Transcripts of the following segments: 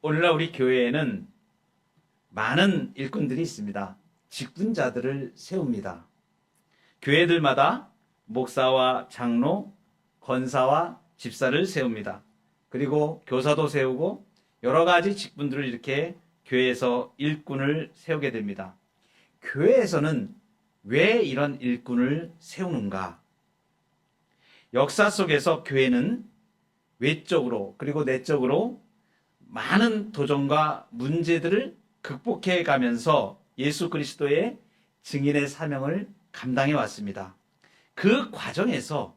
오늘날 우리 교회에는 많은 일꾼들이 있습니다. 직분자들을 세웁니다. 교회들마다 목사와 장로, 권사와 집사를 세웁니다. 그리고 교사도 세우고 여러 가지 직분들을 이렇게 교회에서 일꾼을 세우게 됩니다. 교회에서는 왜 이런 일꾼을 세우는가? 역사 속에서 교회는 외적으로 그리고 내적으로 많은 도전과 문제들을 극복해 가면서 예수 그리스도의 증인의 사명을 감당해 왔습니다. 그 과정에서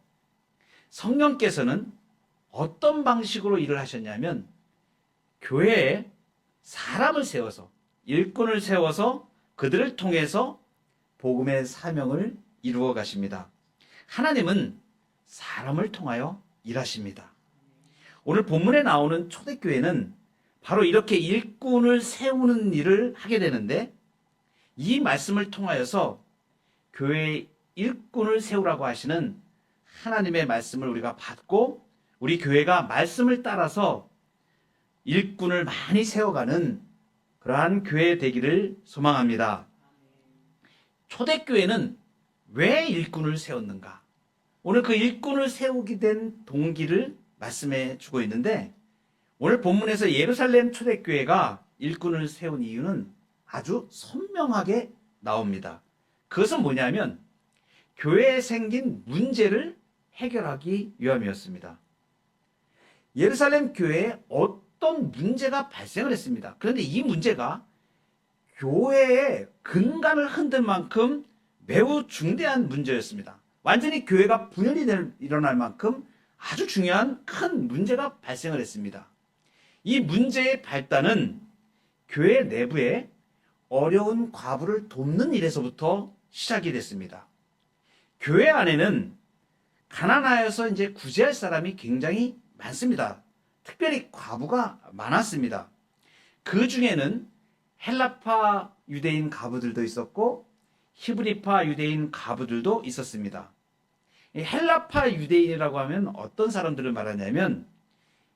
성령께서는 어떤 방식으로 일을 하셨냐면 교회에 사람을 세워서 일꾼을 세워서 그들을 통해서 복음의 사명을 이루어 가십니다. 하나님은 사람을 통하여 일하십니다. 오늘 본문에 나오는 초대교회는 바로 이렇게 일꾼을 세우는 일을 하게 되는데 이 말씀을 통하여서 교회의 일꾼을 세우라고 하시는 하나님의 말씀을 우리가 받고 우리 교회가 말씀을 따라서 일꾼을 많이 세워가는 그러한 교회 되기를 소망합니다. 초대교회는 왜 일꾼을 세웠는가? 오늘 그 일꾼을 세우게 된 동기를 말씀해 주고 있는데 오늘 본문에서 예루살렘 초대교회가 일꾼을 세운 이유는 아주 선명하게 나옵니다. 그것은 뭐냐면 교회에 생긴 문제를 해결하기 위함이었습니다. 예루살렘 교회에 어떤 문제가 발생을 했습니다. 그런데 이 문제가 교회의 근간을 흔들 만큼 매우 중대한 문제였습니다. 완전히 교회가 분열이 일어날 만큼 아주 중요한 큰 문제가 발생을 했습니다. 이 문제의 발단은 교회 내부에 어려운 과부를 돕는 일에서부터 시작이 됐습니다. 교회 안에는 가난하여서 이제 구제할 사람이 굉장히 많습니다. 특별히 과부가 많았습니다. 그 중에는 헬라파 유대인 과부들도 있었고 히브리파 유대인 과부들도 있었습니다. 헬라파 유대인이라고 하면 어떤 사람들을 말하냐면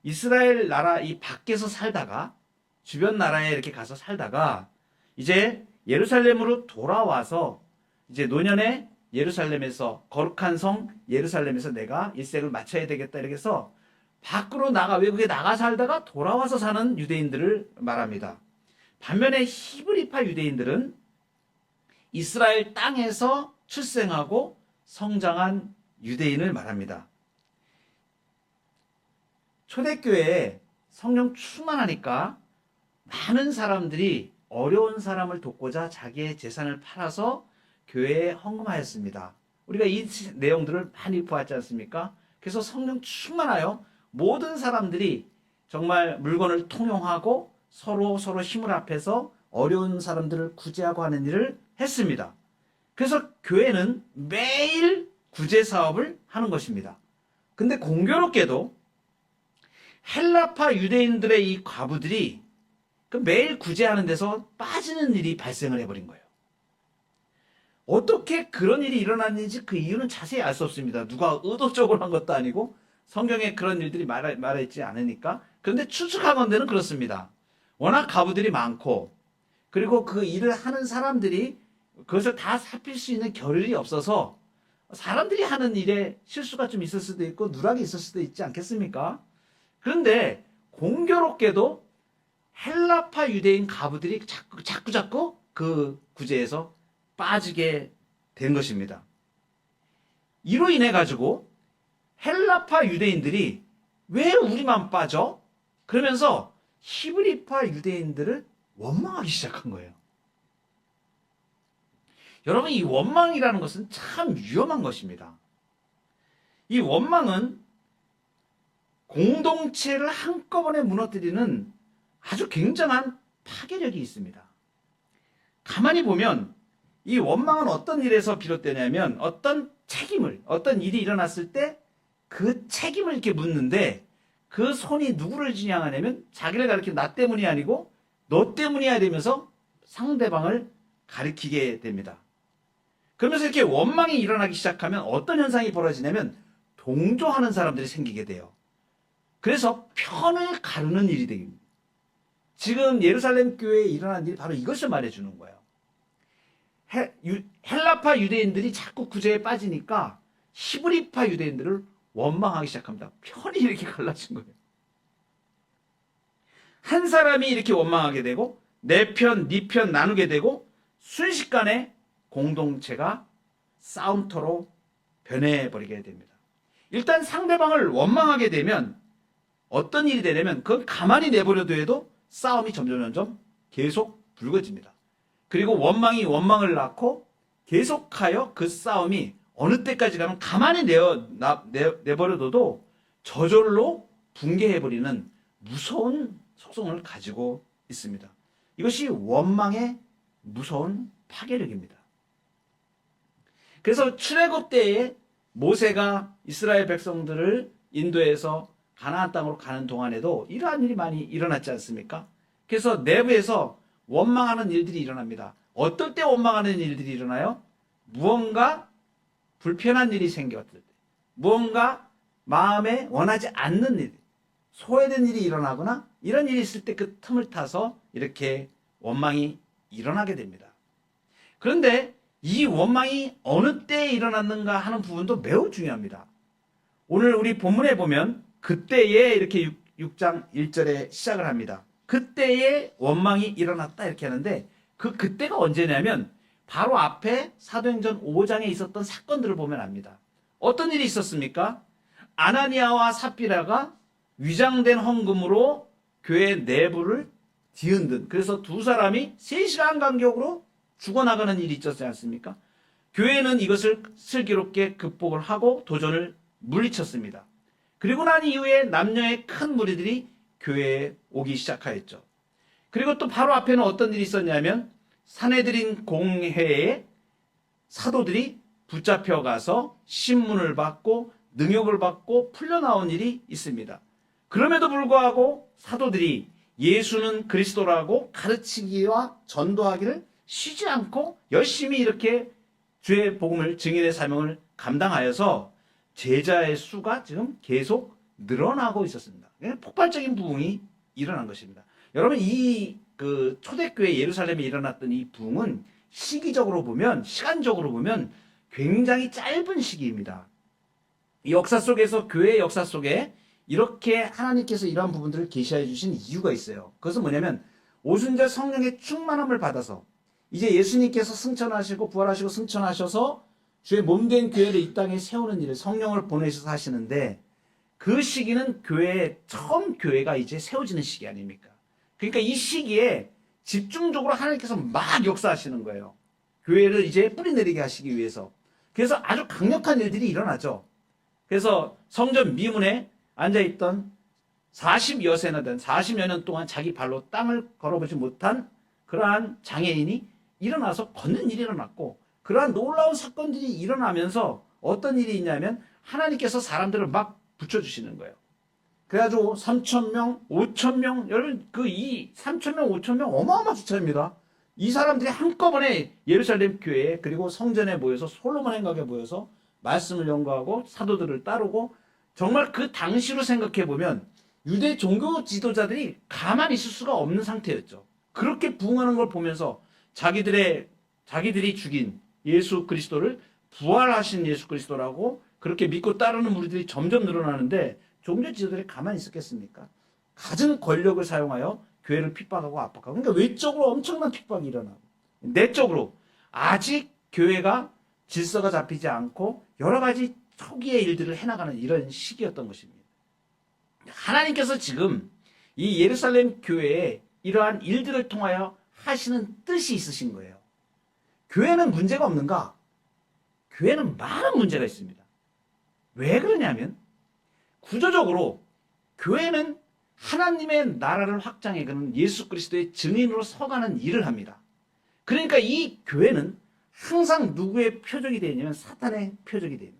이스라엘 나라 이 밖에서 살다가 주변 나라에 이렇게 가서 살다가 이제 예루살렘으로 돌아와서 이제 노년에 예루살렘에서 거룩한 성 예루살렘에서 내가 일생을 마쳐야 되겠다 이렇게 해서 밖으로 외국에 나가 살다가 돌아와서 사는 유대인들을 말합니다. 반면에 히브리파 유대인들은 이스라엘 땅에서 출생하고 성장한 유대인을 말합니다. 초대교회에 성령 충만하니까 많은 사람들이 어려운 사람을 돕고자 자기의 재산을 팔아서 교회에 헌금하였습니다. 우리가 이 내용들을 많이 보았지 않습니까? 그래서 성령 충만하여 모든 사람들이 정말 물건을 통용하고 서로 힘을 합해서 어려운 사람들을 구제하고 하는 일을 했습니다. 그래서 교회는 매일 구제 사업을 하는 것입니다. 근데 공교롭게도 헬라파 유대인들의 이 과부들이 그 매일 구제하는 데서 빠지는 일이 발생을 해버린 거예요. 어떻게 그런 일이 일어났는지 그 이유는 자세히 알 수 없습니다. 누가 의도적으로 한 것도 아니고 성경에 그런 일들이 말해있지 않으니까. 그런데 추측하건대는 그렇습니다. 워낙 과부들이 많고 그리고 그 일을 하는 사람들이 그것을 다 살필 수 있는 겨를이 없어서 사람들이 하는 일에 실수가 좀 있을 수도 있고 누락이 있을 수도 있지 않겠습니까? 그런데 공교롭게도 헬라파 유대인 과부들이 자꾸 그 구제에서 빠지게 된 것입니다. 이로 인해 가지고 헬라파 유대인들이 왜 우리만 빠져? 그러면서 히브리파 유대인들을 원망하기 시작한 거예요. 여러분, 이 원망이라는 것은 참 위험한 것입니다. 이 원망은 공동체를 한꺼번에 무너뜨리는 아주 굉장한 파괴력이 있습니다. 가만히 보면 이 원망은 어떤 일에서 비롯되냐면 어떤 일이 일어났을 때 그 책임을 이렇게 묻는데 그 손이 누구를 지향하냐면 자기를 가리켜 나 때문이 아니고 너 때문이야 되면서 상대방을 가리키게 됩니다. 그러면서 이렇게 원망이 일어나기 시작하면 어떤 현상이 벌어지냐면 동조하는 사람들이 생기게 돼요. 그래서 편을 가르는 일이 됩니다. 지금 예루살렘 교회에 일어난 일이 바로 이것을 말해주는 거예요. 헬라파 유대인들이 자꾸 구제에 빠지니까 히브리파 유대인들을 원망하기 시작합니다. 편이 이렇게 갈라진 거예요. 한 사람이 이렇게 원망하게 되고 내 편, 네 편 나누게 되고 순식간에 공동체가 싸움터로 변해버리게 됩니다. 일단 상대방을 원망하게 되면 어떤 일이 되냐면 그건 가만히 내버려둬 해도 싸움이 점점 계속 불거집니다. 그리고 원망이 원망을 낳고 계속하여 그 싸움이 어느 때까지 가면 가만히 내버려둬도 저절로 붕괴해버리는 무서운 속성을 가지고 있습니다. 이것이 원망의 무서운 파괴력입니다. 그래서 출애굽 때에 모세가 이스라엘 백성들을 인도해서 가나안 땅으로 가는 동안에도 이러한 일이 많이 일어났지 않습니까? 그래서 내부에서 원망하는 일들이 일어납니다. 어떨 때 원망하는 일들이 일어나요? 무언가 불편한 일이 생겼을 때, 무언가 마음에 원하지 않는 일, 소외된 일이 일어나거나 이런 일이 있을 때 그 틈을 타서 이렇게 원망이 일어나게 됩니다. 그런데 이 원망이 어느 때에 일어났는가 하는 부분도 매우 중요합니다. 오늘 우리 본문에 보면 그때에 이렇게 6장 1절에 시작을 합니다. 그때에 원망이 일어났다 이렇게 하는데 그때가 언제냐면 바로 앞에 사도행전 5장에 있었던 사건들을 보면 압니다. 어떤 일이 있었습니까? 아나니아와 삽비라가 위장된 헌금으로 교회 내부를 뒤흔든, 그래서 두 사람이 3시간 간격으로 죽어나가는 일이 있었지 않습니까? 교회는 이것을 슬기롭게 극복을 하고 도전을 물리쳤습니다. 그리고 난 이후에 남녀의 큰 무리들이 교회에 오기 시작하였죠. 그리고 또 바로 앞에는 어떤 일이 있었냐면 산헤드린 공회에 사도들이 붙잡혀가서 신문을 받고 능욕을 받고 풀려나온 일이 있습니다. 그럼에도 불구하고 사도들이 예수는 그리스도라고 가르치기와 전도하기를 쉬지 않고 열심히 이렇게 주의 복음을 증인의 사명을 감당하여서 제자의 수가 지금 계속 늘어나고 있었습니다. 폭발적인 부흥이 일어난 것입니다. 여러분 이 초대교회 예루살렘에 일어났던 이 부흥은 시기적으로 보면 시간적으로 보면 굉장히 짧은 시기입니다. 이 역사 속에서 교회의 역사 속에 이렇게 하나님께서 이러한 부분들을 계시해 주신 이유가 있어요. 그것은 뭐냐면 오순절 성령의 충만함을 받아서 이제 예수님께서 승천하시고 부활하시고 승천하셔서 주의 몸된 교회를 이 땅에 세우는 일을 성령을 보내셔서 하시는데 그 시기는 처음 교회가 이제 세워지는 시기 아닙니까? 그러니까 이 시기에 집중적으로 하나님께서 막 역사하시는 거예요. 교회를 이제 뿌리내리게 하시기 위해서. 그래서 아주 강력한 일들이 일어나죠. 그래서 성전 미문에 앉아있던 40여 년 동안 자기 발로 땅을 걸어보지 못한 그러한 장애인이 일어나서 걷는 일이 일어났고 그러한 놀라운 사건들이 일어나면서 어떤 일이 있냐면 하나님께서 사람들을 막 붙여주시는 거예요. 그래가지고 3,000명, 5,000명, 여러분 이 3,000명, 5,000명 어마어마한 숫자입니다. 이 사람들이 한꺼번에 예루살렘 교회에 그리고 성전에 모여서 솔로몬 행각에 모여서 말씀을 연구하고 사도들을 따르고 정말 그 당시로 생각해 보면 유대 종교 지도자들이 가만히 있을 수가 없는 상태였죠. 그렇게 부흥하는 걸 보면서 자기들이 죽인 예수 그리스도를 부활하신 예수 그리스도라고 그렇게 믿고 따르는 무리들이 점점 늘어나는데 종교 지도자들이 가만히 있었겠습니까? 가진 권력을 사용하여 교회를 핍박하고 압박하고 그러니까 외적으로 엄청난 핍박이 일어나고 내적으로 아직 교회가 질서가 잡히지 않고 여러 가지 초기의 일들을 해나가는 이런 시기였던 것입니다. 하나님께서 지금 이 예루살렘 교회에 이러한 일들을 통하여 하시는 뜻이 있으신 거예요. 교회는 문제가 없는가? 교회는 많은 문제가 있습니다. 왜 그러냐면 구조적으로 교회는 하나님의 나라를 확장해가는 예수 그리스도의 증인으로 서가는 일을 합니다. 그러니까 이 교회는 항상 누구의 표적이 되냐면 사탄의 표적이 됩니다.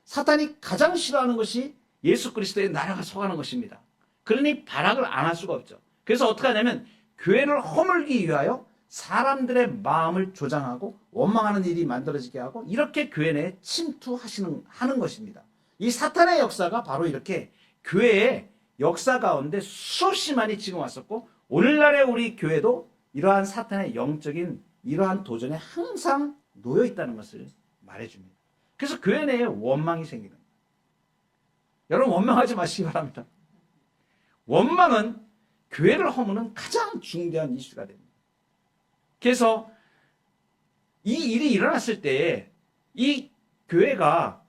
사탄이 가장 싫어하는 것이 예수 그리스도의 나라가 서가는 것입니다. 그러니 발악을 안 할 수가 없죠. 그래서 어떻게 하냐면 교회를 허물기 위하여 사람들의 마음을 조장하고 원망하는 일이 만들어지게 하고 이렇게 교회 내에 침투하는 것입니다. 이 사탄의 역사가 바로 이렇게 교회의 역사 가운데 수없이 많이 지금 왔었고 오늘날의 우리 교회도 이러한 사탄의 영적인 이러한 도전에 항상 놓여 있다는 것을 말해줍니다. 그래서 교회 내에 원망이 생기는 거예요. 여러분 원망하지 마시기 바랍니다. 원망은 교회를 허무는 가장 중대한 이슈가 됩니다. 그래서 이 일이 일어났을 때 이 교회가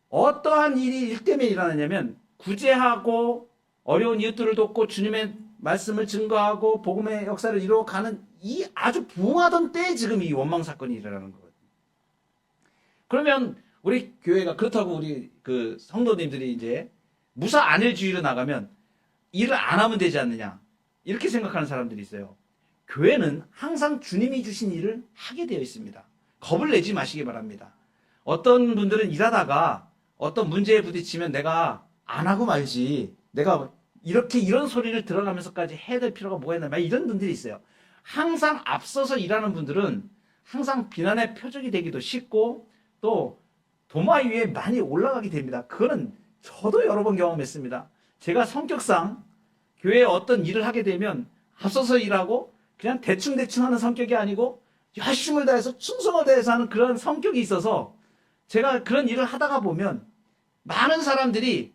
어떠한 일이 일 때문에 일어나냐면 구제하고 어려운 이웃들을 돕고 주님의 말씀을 증거하고 복음의 역사를 이루어가는 이 아주 부흥하던 때에 지금 이 원망 사건이 일어나는 거거든요. 그러면 우리 교회가 그렇다고 우리 그 성도님들이 이제 무사 안일주의로 나가면 일을 안 하면 되지 않느냐 이렇게 생각하는 사람들이 있어요. 교회는 항상 주님이 주신 일을 하게 되어 있습니다. 겁을 내지 마시기 바랍니다. 어떤 분들은 일하다가 어떤 문제에 부딪히면 내가 안 하고 말지, 내가 이렇게 이런 소리를 들어가면서까지 해야 될 필요가 뭐가 있나, 이런 분들이 있어요. 항상 앞서서 일하는 분들은 항상 비난의 표적이 되기도 쉽고 또 도마 위에 많이 올라가게 됩니다. 그거는 저도 여러 번 경험했습니다. 제가 성격상 교회에 어떤 일을 하게 되면 앞서서 일하고 그냥 대충대충 하는 성격이 아니고 열심을 다해서 충성을 다해서 하는 그런 성격이 있어서 제가 그런 일을 하다가 보면 많은 사람들이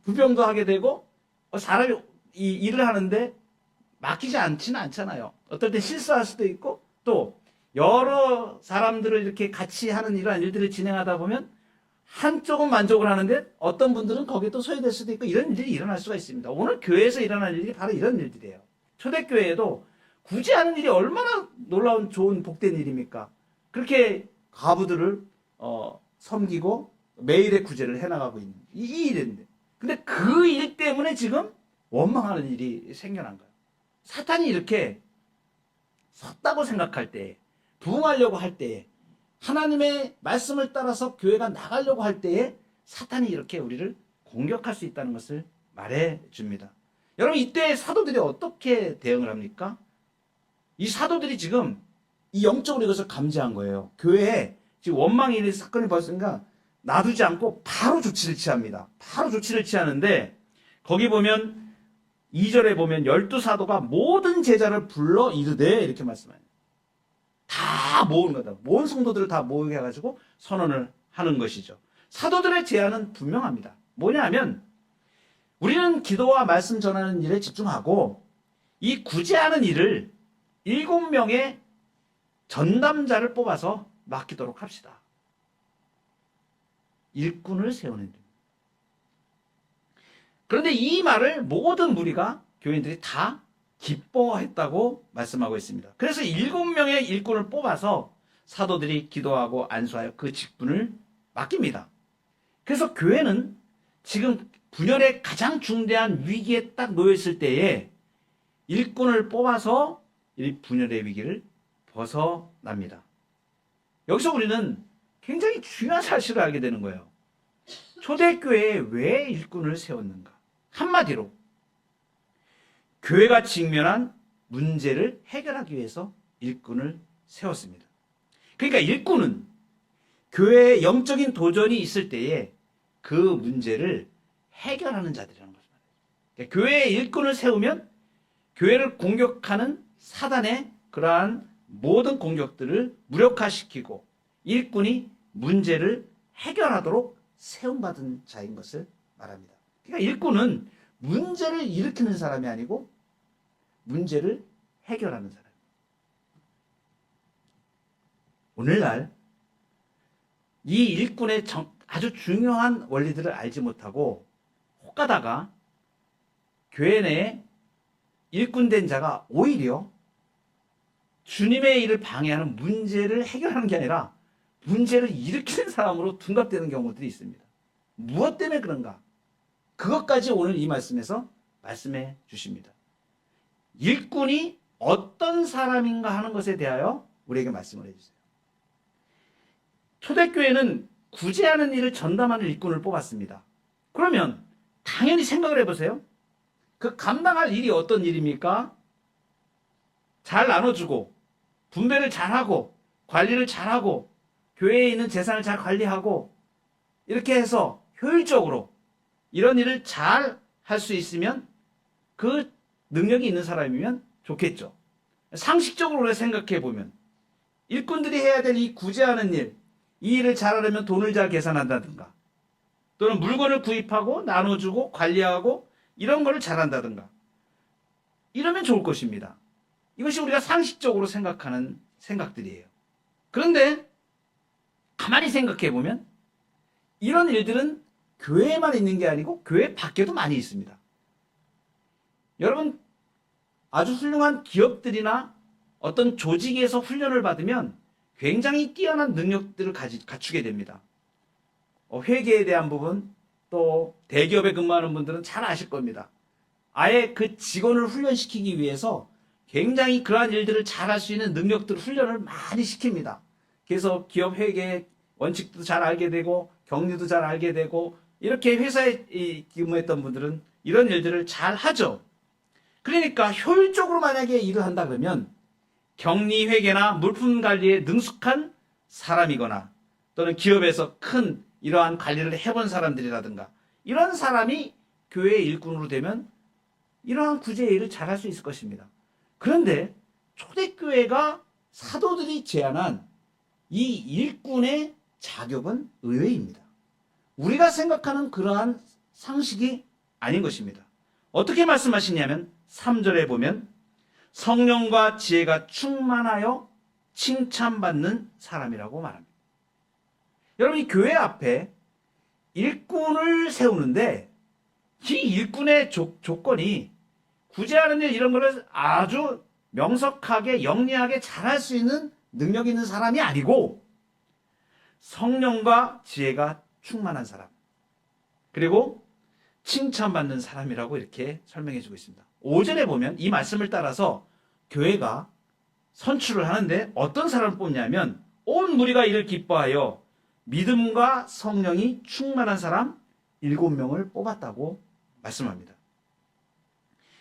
부평도 하게 되고 사람이 이 일을 하는데 맡기지 않지는 않잖아요. 어떨 때 실수할 수도 있고 또 여러 사람들을 이렇게 같이 하는 이러한 일들을 진행하다 보면 한쪽은 만족을 하는데 어떤 분들은 거기에 또 소외될 수도 있고 이런 일이 일어날 수가 있습니다. 오늘 교회에서 일어날 일이 바로 이런 일들이에요. 초대교회에도 굳이 하는 일이 얼마나 놀라운 좋은 복된 일입니까? 그렇게 과부들을 섬기고 매일의 구제를 해나가고 있는 이 일인데 근데 그 일 때문에 지금 원망하는 일이 생겨난 거예요. 사탄이 이렇게 섰다고 생각할 때 부흥하려고 할 때에 하나님의 말씀을 따라서 교회가 나가려고 할 때에 사탄이 이렇게 우리를 공격할 수 있다는 것을 말해줍니다. 여러분 이때 사도들이 어떻게 대응을 합니까? 이 사도들이 지금 이 영적으로 이것을 감지한 거예요. 교회에 지금 원망이 일어난 사건이 벌어졌으니까 놔두지 않고 바로 조치를 취합니다. 바로 조치를 취하는데 거기 보면 2절에 보면 12사도가 모든 제자를 불러 이르되 이렇게 말씀해요. 다 모으는 거다. 모은 성도들을 다 모으게 해가지고 선언을 하는 것이죠. 사도들의 제안은 분명합니다. 뭐냐 하면 우리는 기도와 말씀 전하는 일에 집중하고 이 구제하는 일을 7명의 전담자를 뽑아서 맡기도록 합시다. 일꾼을 세우는 일. 그런데 이 말을 모든 무리가 교인들이 다 기뻐했다고 말씀하고 있습니다. 그래서 7명의 일꾼을 뽑아서 사도들이 기도하고 안수하여 그 직분을 맡깁니다. 그래서 교회는 지금 분열의 가장 중대한 위기에 딱 놓여있을 때에 일꾼을 뽑아서 이 분열의 위기를 벗어납니다. 여기서 우리는 굉장히 중요한 사실을 알게 되는 거예요. 초대교회에 왜 일꾼을 세웠는가? 한마디로 교회가 직면한 문제를 해결하기 위해서 일꾼을 세웠습니다. 그러니까 일꾼은 교회에 영적인 도전이 있을 때에 그 문제를 해결하는 자들이라는 것입니다. 그러니까 교회에 일꾼을 세우면 교회를 공격하는 사단의 그러한 모든 공격들을 무력화시키고 일꾼이 문제를 해결하도록 세움받은 자인 것을 말합니다. 그러니까 일꾼은 문제를 일으키는 사람이 아니고 문제를 해결하는 사람입니다. 오늘날 이 일꾼의 아주 중요한 원리들을 알지 못하고 혹가다가 교회 내에 일꾼된 자가 오히려 주님의 일을 방해하는 문제를 해결하는 게 아니라 문제를 일으키는 사람으로 둔갑되는 경우들이 있습니다. 무엇 때문에 그런가? 그것까지 오늘 이 말씀에서 말씀해 주십니다. 일꾼이 어떤 사람인가 하는 것에 대하여 우리에게 말씀을 해주세요. 초대교회는 구제하는 일을 전담하는 일꾼을 뽑았습니다. 그러면 당연히 생각을 해보세요. 그 감당할 일이 어떤 일입니까? 잘 나눠주고 분배를 잘하고 관리를 잘하고 교회에 있는 재산을 잘 관리하고 이렇게 해서 효율적으로 이런 일을 잘 할 수 있으면 그 능력이 있는 사람이면 좋겠죠. 상식적으로 생각해 보면 일꾼들이 해야 될 이 구제하는 일, 이 일을 잘하려면 돈을 잘 계산한다든가 또는 물건을 구입하고 나눠주고 관리하고 이런 거를 잘한다든가 이러면 좋을 것입니다. 이것이 우리가 상식적으로 생각하는 생각들이에요. 그런데 가만히 생각해 보면 이런 일들은 교회에만 있는 게 아니고 교회 밖에도 많이 있습니다. 여러분, 아주 훌륭한 기업들이나 어떤 조직에서 훈련을 받으면 굉장히 뛰어난 능력들을 갖추게 됩니다. 회계에 대한 부분, 또 대기업에 근무하는 분들은 잘 아실 겁니다. 아예 그 직원을 훈련시키기 위해서 굉장히 그러한 일들을 잘할 수 있는 능력들을 훈련을 많이 시킵니다. 그래서 기업 회계 원칙도 잘 알게 되고 격리도 잘 알게 되고 이렇게 회사에 근무했던 분들은 이런 일들을 잘 하죠. 그러니까 효율적으로 만약에 일을 한다 그러면 격리 회계나 물품 관리에 능숙한 사람이거나 또는 기업에서 큰 이러한 관리를 해본 사람들이라든가 이런 사람이 교회의 일꾼으로 되면 이러한 구제의 일을 잘할 수 있을 것입니다. 그런데 초대교회가 사도들이 제안한 이 일꾼의 자격은 의외입니다. 우리가 생각하는 그러한 상식이 아닌 것입니다. 어떻게 말씀하시냐면 3절에 보면 성령과 지혜가 충만하여 칭찬받는 사람이라고 말합니다. 여러분, 이 교회 앞에 일꾼을 세우는데 이 일꾼의 조건이 구제하는 일 이런 거를 아주 명석하게 영리하게 잘할 수 있는 능력 있는 사람이 아니고 성령과 지혜가 충만한 사람 그리고 칭찬받는 사람이라고 이렇게 설명해 주고 있습니다. 5절에 보면 이 말씀을 따라서 교회가 선출을 하는데 어떤 사람을 뽑냐면 온 무리가 이를 기뻐하여 믿음과 성령이 충만한 사람 7명을 뽑았다고 말씀합니다.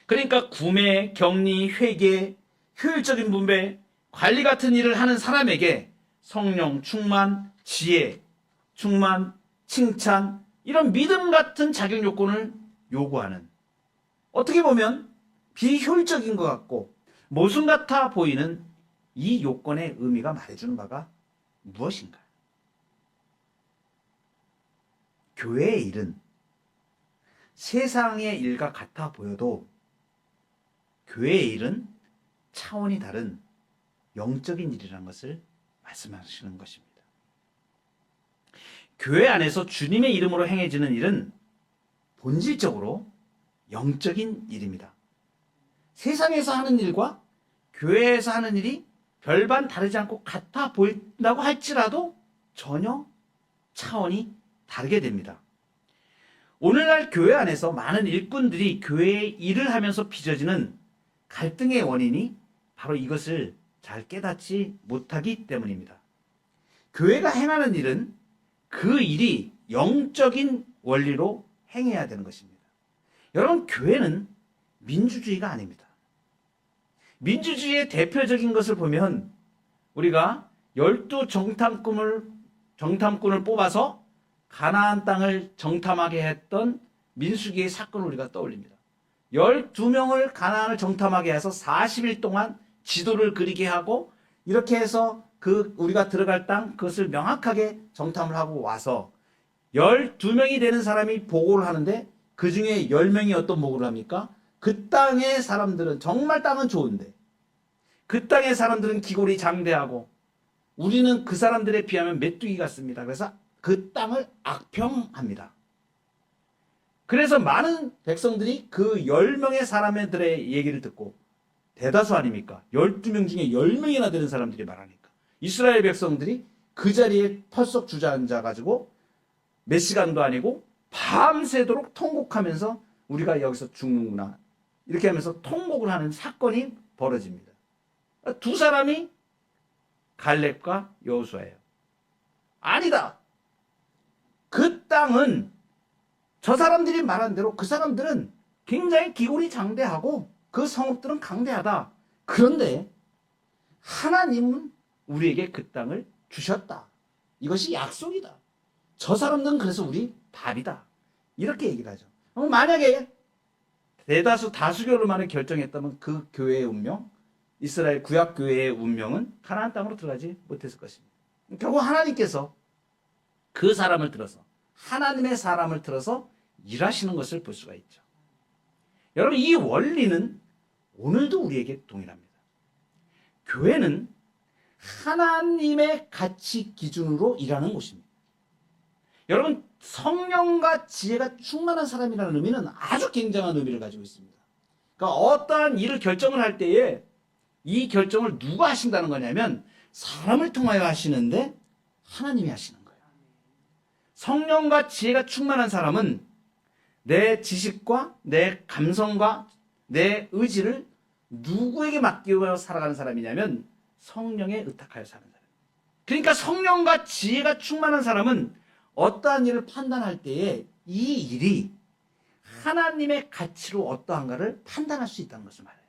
그러니까 구매, 격리, 회계, 효율적인 분배, 관리 같은 일을 하는 사람에게 성령 충만, 지혜 충만, 칭찬 이런 믿음 같은 자격 요건을 요구하는 어떻게 보면 비효율적인 것 같고 모순 같아 보이는 이 요건의 의미가 말해주는 바가 무엇인가? 교회의 일은 세상의 일과 같아 보여도 교회의 일은 차원이 다른 영적인 일이라는 것을 말씀하시는 것입니다. 교회 안에서 주님의 이름으로 행해지는 일은 본질적으로 영적인 일입니다. 세상에서 하는 일과 교회에서 하는 일이 별반 다르지 않고 같아 보인다고 할지라도 전혀 차원이 다르게 됩니다. 오늘날 교회 안에서 많은 일꾼들이 교회의 일을 하면서 빚어지는 갈등의 원인이 바로 이것을 잘 깨닫지 못하기 때문입니다. 교회가 행하는 일은 그 일이 영적인 원리로 행해야 되는 것입니다. 여러분, 교회는 민주주의가 아닙니다. 민주주의의 대표적인 것을 보면 우리가 12정탐꾼을 뽑아서 가나안 땅을 정탐하게 했던 민수기의 사건을 우리가 떠올립니다. 12명을 가나안을 정탐하게 해서 40일 동안 지도를 그리게 하고 이렇게 해서 우리가 들어갈 땅 그것을 명확하게 정탐을 하고 와서 12명이 되는 사람이 보고를 하는데 그 중에 10명이 어떤 보고를 합니까? 그 땅의 사람들은 정말 땅은 좋은데 그 땅의 사람들은 기골이 장대하고 우리는 그 사람들에 비하면 메뚜기 같습니다. 그래서 그 땅을 악평합니다. 그래서 많은 백성들이 그 10명의 사람들의 얘기를 듣고 대다수 아닙니까? 12명 중에 10명이나 되는 사람들이 말하니까 이스라엘 백성들이 그 자리에 펄썩 주저앉아 가지고 몇 시간도 아니고 밤새도록 통곡하면서 우리가 여기서 죽는구나 이렇게 하면서 통곡을 하는 사건이 벌어집니다. 두 사람이 갈렙과 여호수아예요. 아니다. 그 땅은 저 사람들이 말한 대로 그 사람들은 굉장히 기골이 장대하고 그 성읍들은 강대하다. 그런데 하나님은 우리에게 그 땅을 주셨다. 이것이 약속이다. 저 사람들은 그래서 우리 밥이다. 이렇게 얘기를 하죠. 만약에 대다수 다수결로만을 결정했다면 그 교회의 운명, 이스라엘 구약 교회의 운명은 가나안 땅으로 들어가지 못했을 것입니다. 결국 하나님께서 그 사람을 들어서 하나님의 사람을 들어서 일하시는 것을 볼 수가 있죠. 여러분 이 원리는 오늘도 우리에게 동일합니다. 교회는 하나님의 가치 기준으로 일하는 곳입니다. 여러분 성령과 지혜가 충만한 사람이라는 의미는 아주 굉장한 의미를 가지고 있습니다. 그러니까 어떠한 일을 결정을 할 때에 이 결정을 누가 하신다는 거냐면 사람을 통하여 하시는데 하나님이 하시는 거예요. 성령과 지혜가 충만한 사람은 내 지식과 내 감성과 내 의지를 누구에게 맡기고 살아가는 사람이냐면 성령에 의탁하여 사는 사람. 그러니까 성령과 지혜가 충만한 사람은 어떠한 일을 판단할 때에 이 일이 하나님의 가치로 어떠한가를 판단할 수 있다는 것을 말해요.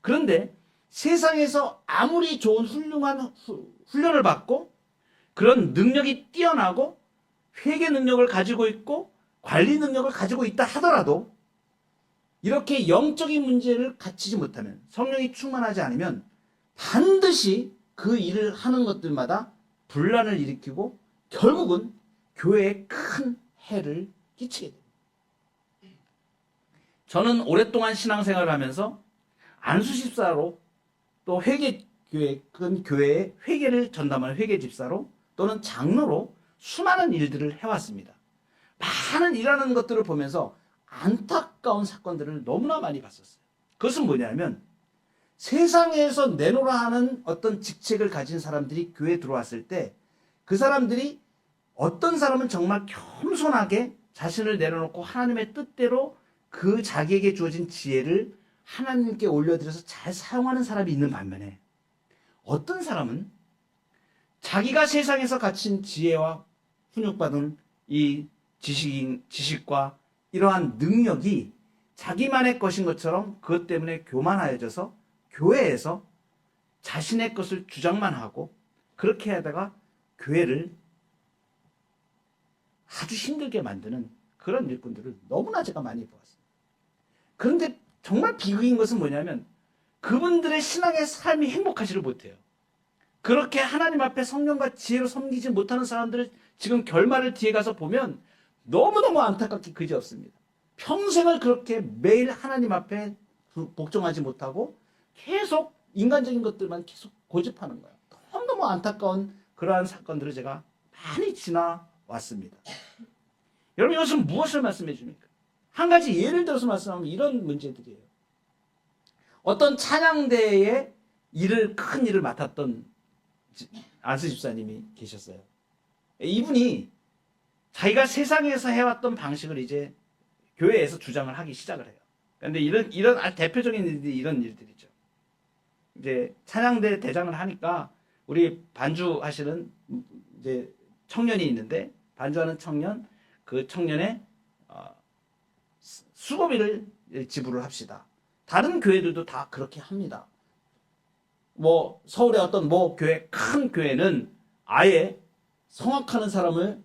그런데 세상에서 아무리 좋은 훌륭한 훈련을 받고 그런 능력이 뛰어나고 회계 능력을 가지고 있고 관리 능력을 가지고 있다 하더라도 이렇게 영적인 문제를 갖추지 못하면 성령이 충만하지 않으면 반드시 그 일을 하는 것들마다 분란을 일으키고 결국은 교회에 큰 해를 끼치게 됩니다. 저는 오랫동안 신앙생활을 하면서 안수집사로 또 회계교회, 그 교회의 회계를 전담하는 회계집사로 또는 장로로 수많은 일들을 해왔습니다. 많은 일하는 것들을 보면서 안타까운 사건들을 너무나 많이 봤었어요. 그것은 뭐냐면 세상에서 내놓으라 하는 어떤 직책을 가진 사람들이 교회에 들어왔을 때 그 사람들이 어떤 사람은 정말 겸손하게 자신을 내려놓고 하나님의 뜻대로 그 자기에게 주어진 지혜를 하나님께 올려드려서 잘 사용하는 사람이 있는 반면에 어떤 사람은 자기가 세상에서 갖춘 지혜와 훈육받은 이 지식과 이러한 능력이 자기만의 것인 것처럼 그것 때문에 교만하여져서 교회에서 자신의 것을 주장만 하고 그렇게 하다가 교회를 아주 힘들게 만드는 그런 일꾼들을 너무나 제가 많이 보았습니다. 그런데 정말 비극인 것은 뭐냐면 그분들의 신앙의 삶이 행복하지를 못해요. 그렇게 하나님 앞에 성령과 지혜로 섬기지 못하는 사람들을 지금 결말을 뒤에 가서 보면 너무너무 안타깝게 그지없습니다. 평생을 그렇게 매일 하나님 앞에 복종하지 못하고 계속 인간적인 것들만 계속 고집하는 거예요. 너무너무 안타까운 그러한 사건들을 제가 많이 지나왔습니다. 여러분 이것은 무엇을 말씀해 줍니까? 한 가지 예를 들어서 말씀하면 이런 문제들이에요. 어떤 찬양대의 큰 일을 맡았던 안수 집사님이 계셨어요. 이분이 자기가 세상에서 해왔던 방식을 이제 교회에서 주장을 하기 시작을 해요. 그런데 이런 아주 대표적인 일들이 이런 일들이죠. 이제 찬양대 대장을 하니까 우리 반주하시는 이제 청년이 있는데 반주하는 청년, 그 청년의 수고비를 지불을 합시다. 다른 교회들도 다 그렇게 합니다. 뭐 서울의 어떤 큰 교회는 아예 성악하는 사람을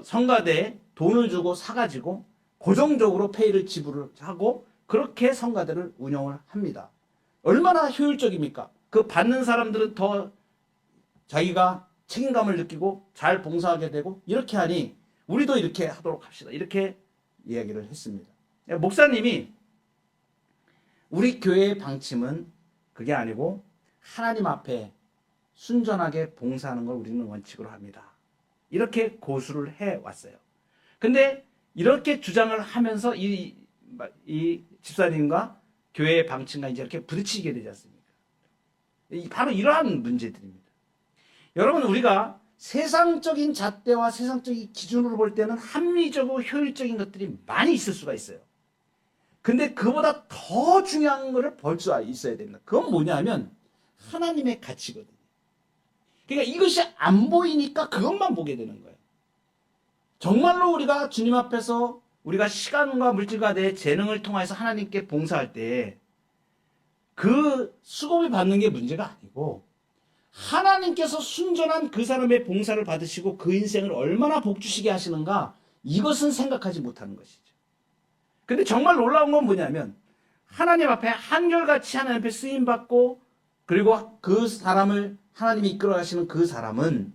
성가대에 돈을 주고 사가지고 고정적으로 페이를 지불을 하고 그렇게 성가대를 운영을 합니다. 얼마나 효율적입니까? 그 받는 사람들은 더 자기가 책임감을 느끼고 잘 봉사하게 되고 이렇게 하니 우리도 이렇게 하도록 합시다. 이렇게 이야기를 했습니다. 목사님이 우리 교회의 방침은 그게 아니고 하나님 앞에 순전하게 봉사하는 걸 우리는 원칙으로 합니다. 이렇게 고수를 해왔어요. 근데 이렇게 주장을 하면서 이 집사님과 교회의 방침과 이제 이렇게 부딪히게 되지 않습니까? 바로 이러한 문제들입니다. 여러분 우리가 세상적인 잣대와 세상적인 기준으로 볼 때는 합리적이고 효율적인 것들이 많이 있을 수가 있어요. 근데 그보다 더 중요한 것을 볼 수 있어야 됩니다. 그건 뭐냐면 하나님의 가치거든요. 그러니까 이것이 안 보이니까 그것만 보게 되는 거예요. 정말로 우리가 주님 앞에서 우리가 시간과 물질과 내 재능을 통해서 하나님께 봉사할 때 그 수고비 받는 게 문제가 아니고 하나님께서 순전한 그 사람의 봉사를 받으시고 그 인생을 얼마나 복주시게 하시는가 이것은 생각하지 못하는 것이죠. 근데 정말 놀라운 건 뭐냐면 하나님 앞에 한결같이 하나님 앞에 쓰임받고 그리고 그 사람을 하나님이 이끌어 가시는 그 사람은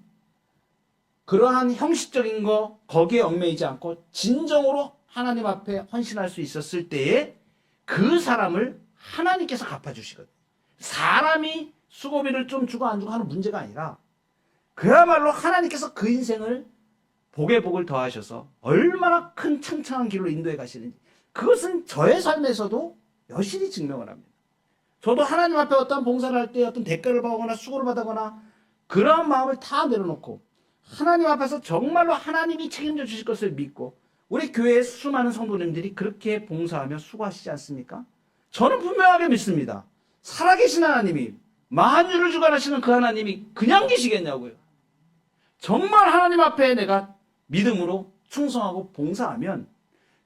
그러한 형식적인 거 거기에 얽매이지 않고 진정으로 하나님 앞에 헌신할 수 있었을 때에 그 사람을 하나님께서 갚아주시거든요. 사람이 수고비를 좀 주고 안 주고 하는 문제가 아니라 그야말로 하나님께서 그 인생을 복에 복을 더하셔서 얼마나 큰 창창한 길로 인도해 가시는지 그것은 저의 삶에서도 여실히 증명을 합니다. 저도 하나님 앞에 어떤 봉사를 할 때 어떤 대가를 받거나 수고를 받거나 그러한 마음을 다 내려놓고 하나님 앞에서 정말로 하나님이 책임져 주실 것을 믿고 우리 교회의 수많은 성도님들이 그렇게 봉사하며 수고하시지 않습니까? 저는 분명하게 믿습니다. 살아계신 하나님이 만유를 주관하시는 그 하나님이 그냥 계시겠냐고요. 정말 하나님 앞에 내가 믿음으로 충성하고 봉사하면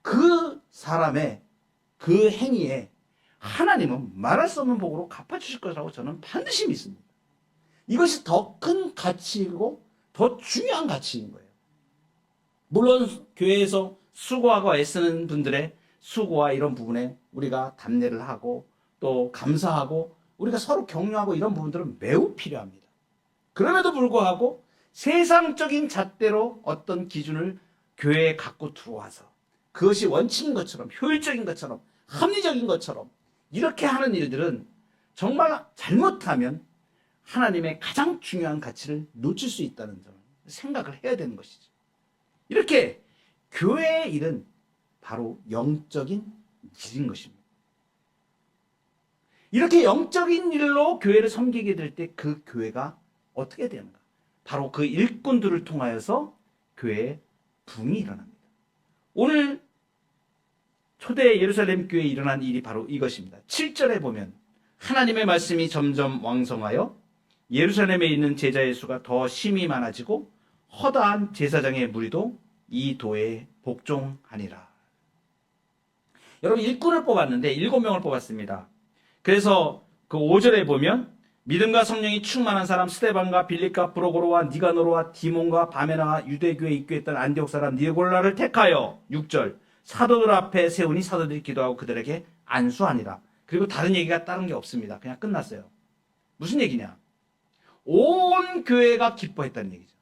그 사람의 그 행위에 하나님은 말할 수 없는 복으로 갚아주실 것이라고 저는 반드시 믿습니다. 이것이 더 큰 가치이고 더 중요한 가치인 거예요. 물론 교회에서 수고하고 애쓰는 분들의 수고와 이런 부분에 우리가 답례를 하고 또 감사하고 우리가 서로 격려하고 이런 부분들은 매우 필요합니다. 그럼에도 불구하고 세상적인 잣대로 어떤 기준을 교회에 갖고 들어와서 그것이 원칙인 것처럼 효율적인 것처럼 합리적인 것처럼 이렇게 하는 일들은 정말 잘못하면 하나님의 가장 중요한 가치를 놓칠 수 있다는 점을 생각을 해야 되는 것이죠. 이렇게 교회의 일은 바로 영적인 일인 것입니다. 이렇게 영적인 일로 교회를 섬기게 될 때 그 교회가 어떻게 되는가? 바로 그 일꾼들을 통하여서 교회에 붕이 일어납니다. 오늘 초대 예루살렘 교회에 일어난 일이 바로 이것입니다. 7절에 보면 하나님의 말씀이 점점 왕성하여 예루살렘에 있는 제자의 수가 더 심히 많아지고 허다한 제사장의 무리도 이 도에 복종하니라. 여러분 일꾼을 뽑았는데 7명을 뽑았습니다. 그래서 그 5절에 보면 믿음과 성령이 충만한 사람 스데반과 빌립과 브로고로와 니가노로와 디몬과 바메나와 유대교에 입교했던 안디옥 사람 니골라를 택하여 6절 사도들 앞에 세우니 사도들이 기도하고 그들에게 안수하니라. 그리고 다른 얘기가 다른 게 없습니다. 그냥 끝났어요. 무슨 얘기냐? 온 교회가 기뻐했다는 얘기죠.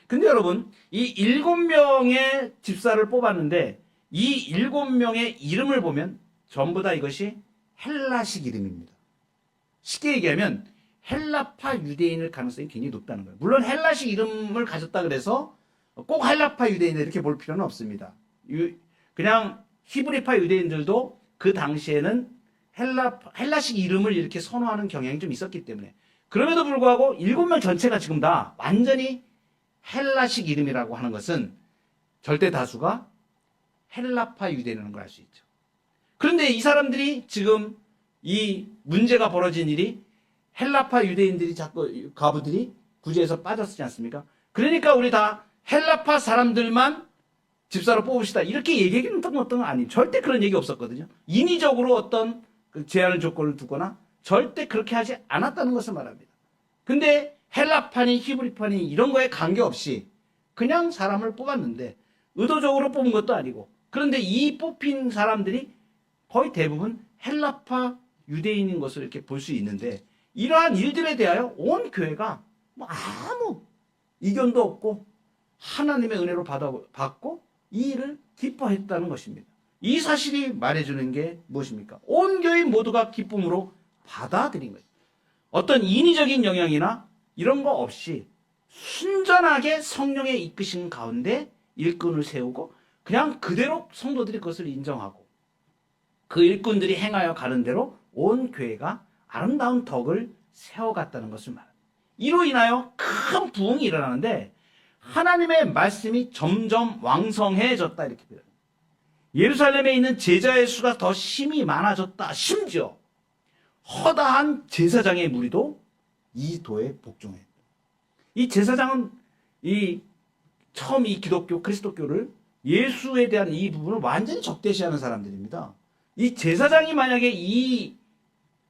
근데 여러분 이 7명의 집사를 뽑았는데 이 7명의 이름을 보면 전부 다 이것이 헬라식 이름입니다. 쉽게 얘기하면 헬라파 유대인일 가능성이 굉장히 높다는 거예요. 물론 헬라식 이름을 가졌다 그래서 꼭 헬라파 유대인 이렇게 볼 필요는 없습니다. 그냥 히브리파 유대인들도 그 당시에는 헬라식 이름을 이렇게 선호하는 경향이 좀 있었기 때문에 그럼에도 불구하고 7명 전체가 지금 다 완전히 헬라식 이름이라고 하는 것은 절대 다수가 헬라파 유대인이라는 걸 알 수 있죠. 그런데 이 사람들이 지금 이 문제가 벌어진 일이 헬라파 유대인들이 자꾸 과부들이 구제에서 빠졌지 않습니까? 그러니까 우리 다 헬라파 사람들만 집사로 뽑읍시다. 이렇게 얘기하기는 어떤 건 아니에요. 절대 그런 얘기 없었거든요. 인위적으로 어떤 제한을 조건을 두거나 절대 그렇게 하지 않았다는 것을 말합니다. 근데 헬라파니 히브리파니 이런 거에 관계없이 그냥 사람을 뽑았는데 의도적으로 뽑은 것도 아니고 그런데 이 뽑힌 사람들이 거의 대부분 헬라파 유대인인 것을 이렇게 볼 수 있는데 이러한 일들에 대하여 온 교회가 뭐 아무 이견도 없고 하나님의 은혜로 받고 이 일을 기뻐했다는 것입니다. 이 사실이 말해주는 게 무엇입니까? 온 교인 모두가 기쁨으로 받아들인 거예요. 어떤 인위적인 영향이나 이런 거 없이 순전하게 성령의 이끄신 가운데 일꾼을 세우고 그냥 그대로 성도들이 그것을 인정하고 그 일꾼들이 행하여 가는 대로 온 교회가 아름다운 덕을 세워갔다는 것을 말합니다. 이로 인하여 큰 부흥이 일어나는데 하나님의 말씀이 점점 왕성해졌다 이렇게 표현합니다. 예루살렘에 있는 제자의 수가 더 심히 많아졌다. 심지어 허다한 제사장의 무리도 이 도에 복종했다. 이 제사장은 처음 이 기독교 그리스도교를 예수에 대한 이 부분을 완전히 적대시하는 사람들입니다. 이 제사장이 만약에 이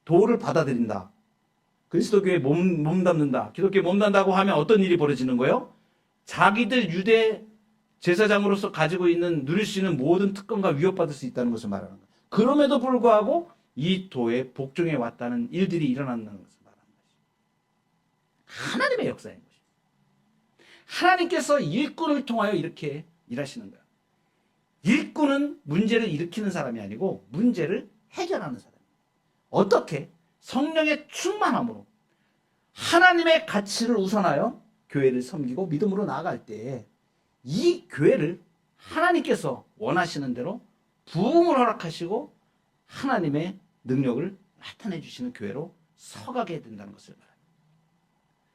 도를 받아들인다. 그리스도교에 몸담는다. 기독교에 몸담는다고 하면 어떤 일이 벌어지는 거예요? 자기들 유대 제사장으로서 가지고 있는 누릴 수 있는 모든 특권과 위협받을 수 있다는 것을 말하는 거예요. 그럼에도 불구하고 이 도에 복종해 왔다는 일들이 일어난다는 것을 말하는 것이죠. 하나님의 역사인 것이죠. 하나님께서 일꾼을 통하여 이렇게 일하시는 거예요. 일꾼은 문제를 일으키는 사람이 아니고 문제를 해결하는 사람이에요. 어떻게? 성령의 충만함으로 하나님의 가치를 우선하여 교회를 섬기고 믿음으로 나아갈 때 이 교회를 하나님께서 원하시는 대로 부흥을 허락하시고 하나님의 능력을 나타내 주시는 교회로 서가게 된다는 것을 말합니다.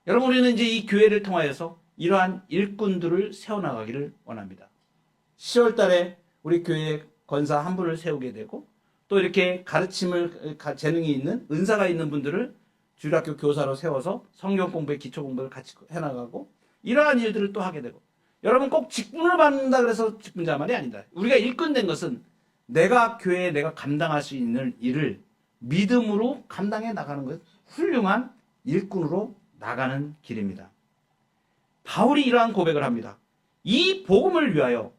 여러분, 우리는 이제 이 교회를 통하여서 이러한 일꾼들을 세워나가기를 원합니다. 10월 달에 우리 교회 권사 한 분을 세우게 되고 또 이렇게 가르침을 재능이 있는 은사가 있는 분들을 주일학교 교사로 세워서 성경 공부에 기초 공부를 같이 해나가고 이러한 일들을 또 하게 되고 여러분 꼭 직분을 받는다 그래서 직분자 말이 아니다. 우리가 일꾼된 것은 내가 교회에 내가 감당할 수 있는 일을 믿음으로 감당해 나가는 것 훌륭한 일꾼으로 나가는 길입니다. 바울이 이러한 고백을 합니다. 이 복음을 위하여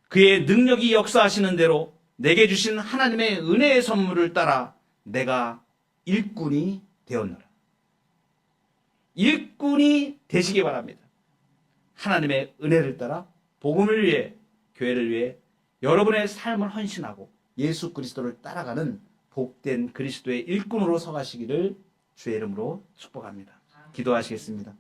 그의 능력이 역사하시는 대로 내게 주신 하나님의 은혜의 선물을 따라 내가 일꾼이 되었노라. 일꾼이 되시기 바랍니다. 하나님의 은혜를 따라 복음을 위해 교회를 위해 여러분의 삶을 헌신하고 예수 그리스도를 따라가는 복된 그리스도의 일꾼으로 서가시기를 주의 이름으로 축복합니다. 기도하시겠습니다.